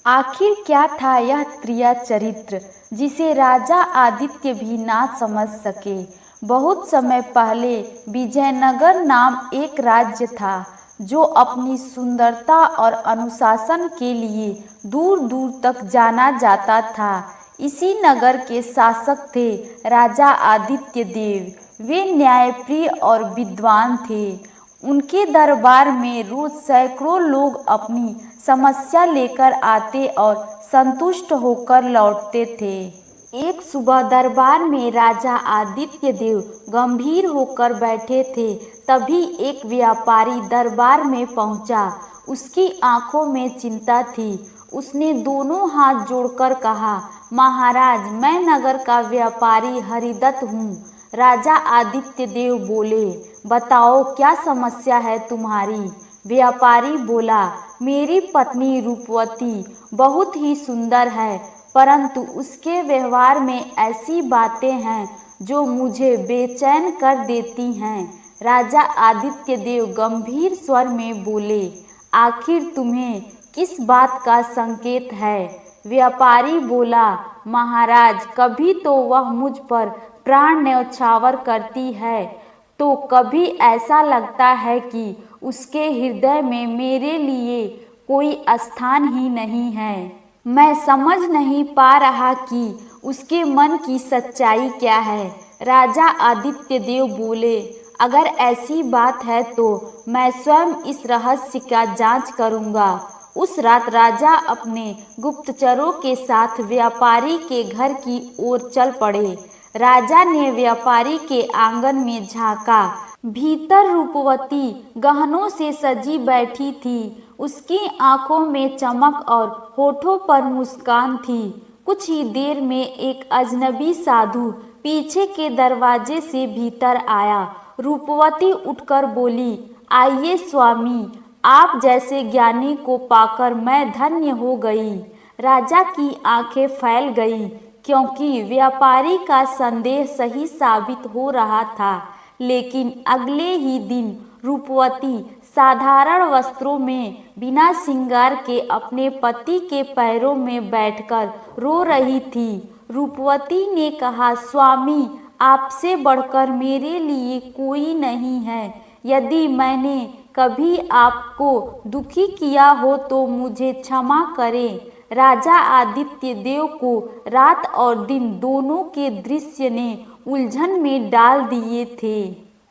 आखिर क्या था यह त्रिया चरित्र जिसे राजा आदित्य भी ना समझ सके। बहुत समय पहले विजयनगर नाम एक राज्य था जो अपनी सुंदरता और अनुशासन के लिए दूर दूर तक जाना जाता था। इसी नगर के शासक थे राजा आदित्य देव। वे न्यायप्रिय और विद्वान थे। उनके दरबार में रोज सैकड़ों लोग अपनी समस्या लेकर आते और संतुष्ट होकर लौटते थे। एक सुबह दरबार में राजा आदित्य देव गंभीर होकर बैठे थे। तभी एक व्यापारी दरबार में पहुंचा। उसकी आंखों में चिंता थी। उसने दोनों हाथ जोड़कर कहा, महाराज, मैं नगर का व्यापारी हरिदत्त हूँ। राजा आदित्य देव बोले, बताओ क्या समस्या है तुम्हारी। व्यापारी बोला, मेरी पत्नी रूपवती बहुत ही सुंदर है, परंतु उसके व्यवहार में ऐसी बातें हैं जो मुझे बेचैन कर देती हैं। राजा आदित्य देव गंभीर स्वर में बोले, आखिर तुम्हें किस बात का संकेत है। व्यापारी बोला, महाराज, कभी तो वह मुझ पर प्राण न्यौछावर करती है, तो कभी ऐसा लगता है कि उसके हृदय में मेरे लिए कोई स्थान ही नहीं है। मैं समझ नहीं पा रहा कि उसके मन की सच्चाई क्या है। राजा आदित्य देव बोले, अगर ऐसी बात है तो मैं स्वयं इस रहस्य का जांच करूंगा। उस रात राजा अपने गुप्तचरों के साथ व्यापारी के घर की ओर चल पड़े। राजा ने व्यापारी के आंगन में झांका। भीतर रूपवती गहनों से सजी बैठी थी। उसकी आंखों में चमक और होठों पर मुस्कान थी। कुछ ही देर में एक अजनबी साधु पीछे के दरवाजे से भीतर आया। रूपवती उठकर बोली, आइए स्वामी, आप जैसे ज्ञानी को पाकर मैं धन्य हो गई। राजा की आंखें फैल गईं, क्योंकि व्यापारी का संदेह सही साबित हो रहा था। लेकिन अगले ही दिन रूपवती साधारण वस्त्रों में बिना श्रृंगार के अपने पति के पैरों में बैठकर रो रही थी। रूपवती ने कहा, स्वामी, आपसे बढ़कर मेरे लिए कोई नहीं है। यदि मैंने कभी आपको दुखी किया हो तो मुझे क्षमा करें। राजा आदित्य देव को रात और दिन दोनों के दृश्य ने उलझन में डाल दिए थे।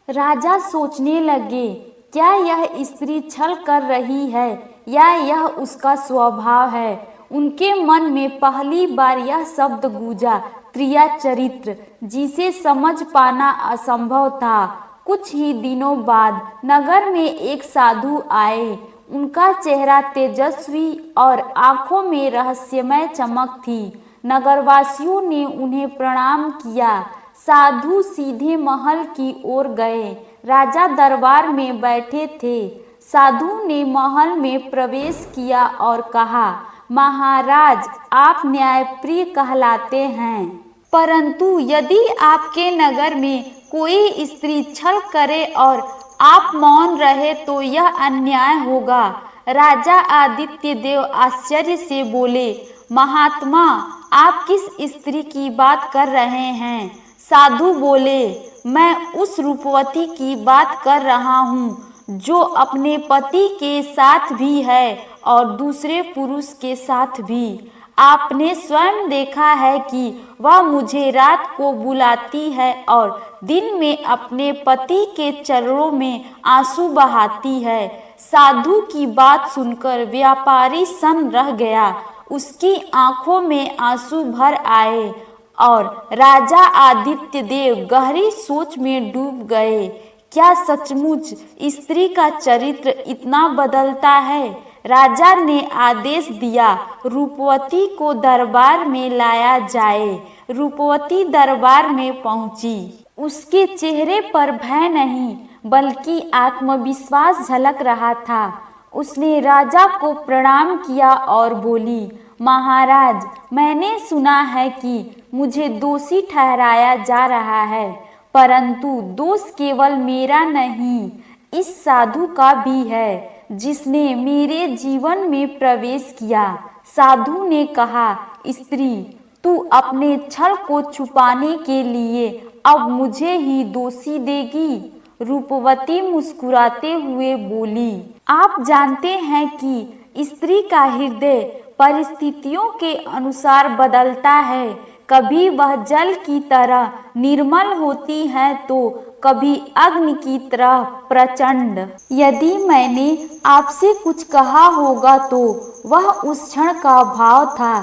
राजा सोचने लगे, क्या यह स्त्री छल कर रही है या यह उसका स्वभाव है। उनके मन में पहली बार यह शब्द गूंजा, त्रिया चरित्र, जिसे समझ पाना असंभव था। कुछ ही दिनों बाद नगर में एक साधु आए। उनका चेहरा तेजस्वी और आंखों में रहस्यमय चमक थी। नगरवासियों ने उन्हें प्रणाम किया। साधु सीधे महल की ओर गए। राजा दरबार में बैठे थे। साधु ने महल में प्रवेश किया और कहा, महाराज, आप न्यायप्रिय कहलाते हैं, परंतु यदि आपके नगर में कोई स्त्री छल करे और आप मौन रहे तो यह अन्याय होगा। राजा आदित्य देव आश्चर्य से बोले, महात्मा, आप किस स्त्री की बात कर रहे हैं। साधु बोले, मैं उस रूपवती की बात कर रहा हूँ जो अपने पति के साथ भी है और दूसरे पुरुष के साथ भी। आपने स्वयं देखा है कि वह मुझे रात को बुलाती है और दिन में अपने पति के चरणों में आंसू बहाती है। साधु की बात सुनकर व्यापारी सन्न रह गया। उसकी आंखों में आंसू भर आए और राजा आदित्य देव गहरी सोच में डूब गए। क्या सचमुच स्त्री का चरित्र इतना बदलता है। राजा ने आदेश दिया, रूपवती को दरबार में लाया जाए। रूपवती दरबार में पहुंची। उसके चेहरे पर भय नहीं बल्कि आत्मविश्वास झलक रहा था। उसने राजा को प्रणाम किया और बोली, महाराज, मैंने सुना है कि मुझे दोषी ठहराया जा रहा है, परंतु दोष केवल मेरा नहीं, इस साधु का भी है जिसने मेरे जीवन में प्रवेश किया। साधु ने कहा, स्त्री, तू अपने छल को छुपाने के लिए अब मुझे ही दोषी देगी। रूपवती मुस्कुराते हुए बोली, आप जानते हैं कि स्त्री का हृदय परिस्थितियों के अनुसार बदलता है। कभी वह जल की तरह निर्मल होती है तो कभी अग्नि की तरह प्रचंड। यदि मैंने आपसे कुछ कहा होगा तो वह उस क्षण का भाव था।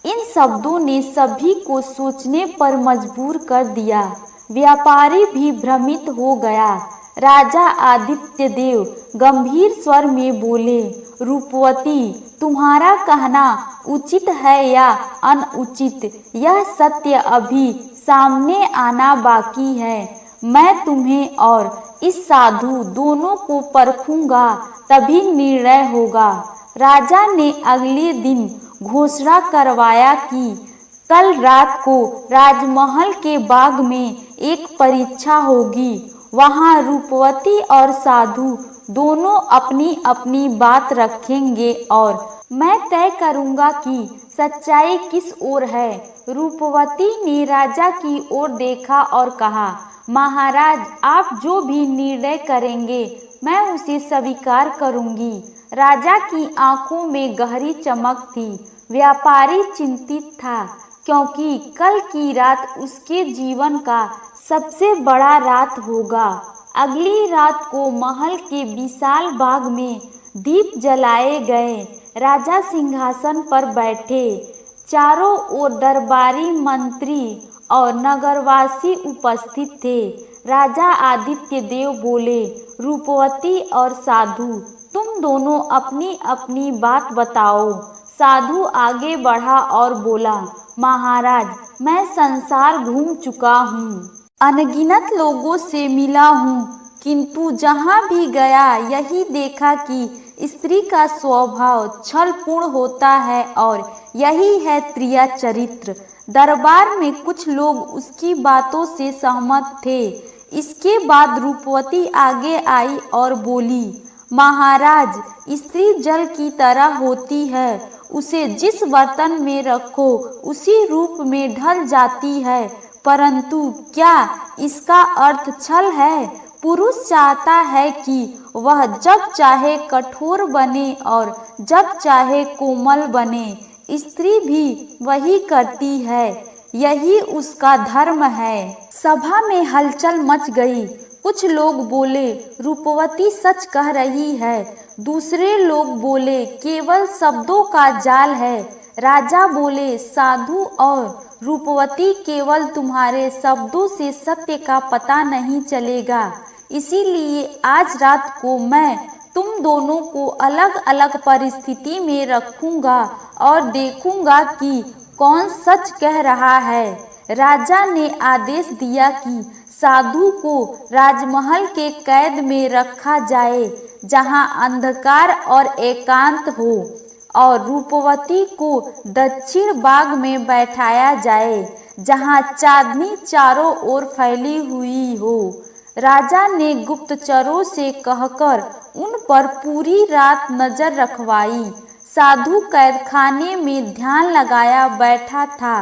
इन शब्दों ने सभी को सोचने पर मजबूर कर दिया। व्यापारी भी भ्रमित हो गया। राजा आदित्य देव गंभीर स्वर में बोले, रूपवती, तुम्हारा कहना उचित है या अनुचित, यह सत्य अभी सामने आना बाकी है। मैं तुम्हें और इस साधु दोनों को परखूंगा, तभी निर्णय होगा। राजा ने अगले दिन घोषणा करवाया कि कल रात को राजमहल के बाग में एक परीक्षा होगी। वहां रूपवती और साधु दोनों अपनी अपनी बात रखेंगे और मैं तय करूंगा कि सच्चाई किस ओर है। रूपवती ने राजा की ओर देखा और कहा, महाराज, आप जो भी निर्णय करेंगे मैं उसे स्वीकार करूंगी। राजा की आंखों में गहरी चमक थी। व्यापारी चिंतित था क्योंकि कल की रात उसके जीवन का सबसे बड़ा रात होगा। अगली रात को महल के विशाल बाग में दीप जलाए गए। राजा सिंहासन पर बैठे। चारों ओर दरबारी, मंत्री और नगरवासी उपस्थित थे। राजा आदित्य देव बोले, रूपवती और साधु, तुम दोनों अपनी अपनी बात बताओ। साधु आगे बढ़ा और बोला, महाराज, मैं संसार घूम चुका हूँ, अनगिनत लोगों से मिला हूँ, किंतु जहाँ भी गया यही देखा कि स्त्री का स्वभाव छलपूर्ण होता है और यही है त्रिया चरित्र। दरबार में कुछ लोग उसकी बातों से सहमत थे। इसके बाद रूपवती आगे आई और बोली, महाराज, स्त्री जल की तरह होती है। उसे जिस बर्तन में रखो उसी रूप में ढल जाती है। परंतु क्या इसका अर्थ छल है? पुरुष चाहता है कि वह जब चाहे कठोर बने और जब चाहे कोमल बने। स्त्री भी वही करती है, यही उसका धर्म है। सभा में हलचल मच गई। कुछ लोग बोले, रूपवती सच कह रही है। दूसरे लोग बोले, केवल शब्दों का जाल है। राजा बोले, साधु और रूपवती, केवल तुम्हारे शब्दों से सत्य का पता नहीं चलेगा। इसीलिए आज रात को मैं तुम दोनों को अलग अलग परिस्थिति में रखूंगा और देखूंगा कि कौन सच कह रहा है। राजा ने आदेश दिया कि साधु को राजमहल के कैद में रखा जाए, जहां अंधकार और एकांत हो, और रूपवती को दक्षिण बाग में बैठाया जाए, जहां चांदनी चारों ओर फैली हुई हो। राजा ने गुप्तचरों से कहकर उन पर पूरी रात नजर रखवाई। साधु कैदखाने में ध्यान लगाया बैठा था।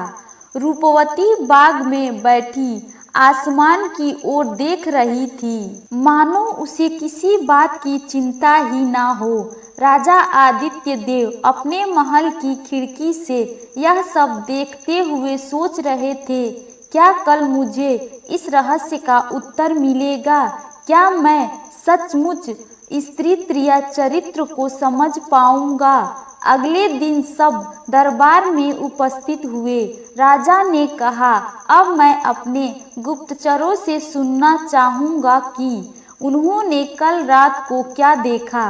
रूपवती बाग में बैठी आसमान की ओर देख रही थी, मानो उसे किसी बात की चिंता ही ना हो। राजा आदित्य देव अपने महल की खिड़की से यह सब देखते हुए सोच रहे थे, क्या कल मुझे इस रहस्य का उत्तर मिलेगा? क्या मैं सचमुच स्त्री त्रिया चरित्र को समझ पाऊंगा? अगले दिन सब दरबार में उपस्थित हुए। राजा ने कहा, अब मैं अपने गुप्तचरों से सुनना चाहूंगा कि उन्होंने कल रात को क्या देखा।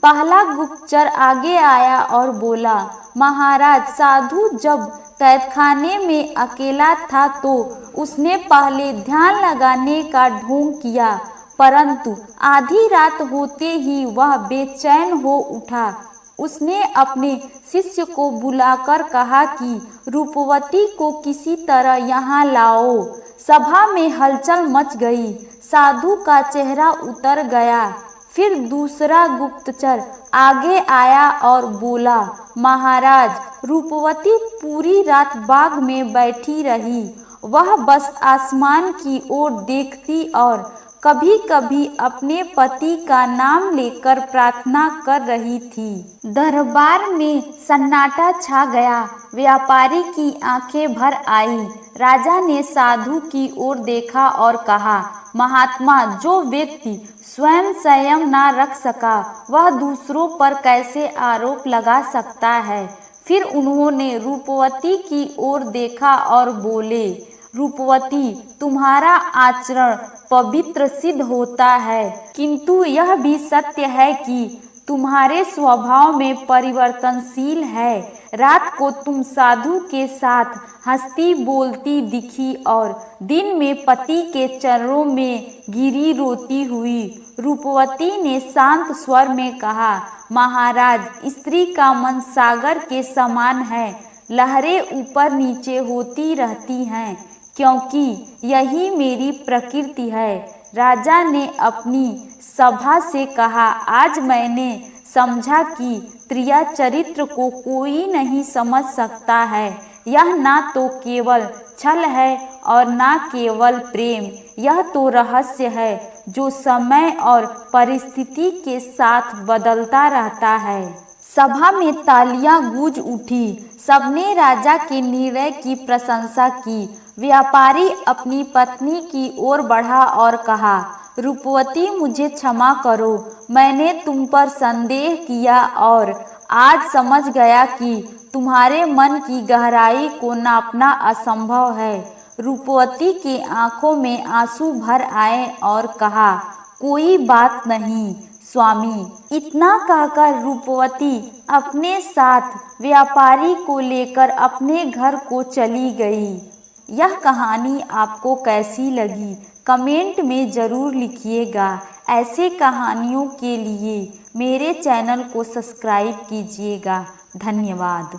पहला गुप्तचर आगे आया और बोला, महाराज, साधु जब कैदखाने में अकेला था तो उसने पहले ध्यान लगाने का ढोंग किया, परंतु आधी रात होते ही वह बेचैन हो उठा। उसने अपने शिष्य को बुलाकर कहा कि रूपवती को किसी तरह यहाँ लाओ। सभा में हलचल मच गई। साधु का चेहरा उतर गया। फिर दूसरा गुप्तचर आगे आया और बोला, महाराज, रूपवती पूरी रात बाग में बैठी रही। वह बस आसमान की ओर देखती और कभी कभी अपने पति का नाम लेकर प्रार्थना कर रही थी। दरबार में सन्नाटा छा गया। व्यापारी की आंखें भर आई। राजा ने साधु की ओर देखा और कहा, महात्मा, जो व्यक्ति स्वयं संयम न रख सका वह दूसरों पर कैसे आरोप लगा सकता है। फिर उन्होंने रूपवती की ओर देखा और बोले, रूपवती, तुम्हारा आचरण पवित्र सिद्ध होता है, किंतु यह भी सत्य है कि तुम्हारे स्वभाव में परिवर्तनशील है। रात को तुम साधु के साथ हंसती बोलती दिखी और दिन में पति के चरणों में गिरी रोती हुई। रूपवती ने शांत स्वर में कहा, महाराज, स्त्री का मन सागर के समान है, लहरें ऊपर नीचे होती रहती हैं, क्योंकि यही मेरी प्रकृति है। राजा ने अपनी सभा से कहा, आज मैंने समझा कि स्त्रीय चरित्र को कोई नहीं समझ सकता है। यह ना तो केवल छल है और ना केवल प्रेम, यह तो रहस्य है जो समय और परिस्थिति के साथ बदलता रहता है। सभा में तालियां गूंज उठी। सबने राजा के निर्णय की प्रशंसा की। व्यापारी अपनी पत्नी की ओर बढ़ा और कहा, रूपवती, मुझे क्षमा करो, मैंने तुम पर संदेह किया और आज समझ गया कि तुम्हारे मन की गहराई को नापना असंभव है। रूपवती की आंखों में आंसू भर आए और कहा, कोई बात नहीं स्वामी। इतना कहकर रूपवती अपने साथ व्यापारी को लेकर अपने घर को चली गई। यह कहानी आपको कैसी लगी कमेंट में ज़रूर लिखिएगा। ऐसे कहानियों के लिए मेरे चैनल को सब्सक्राइब कीजिएगा। धन्यवाद।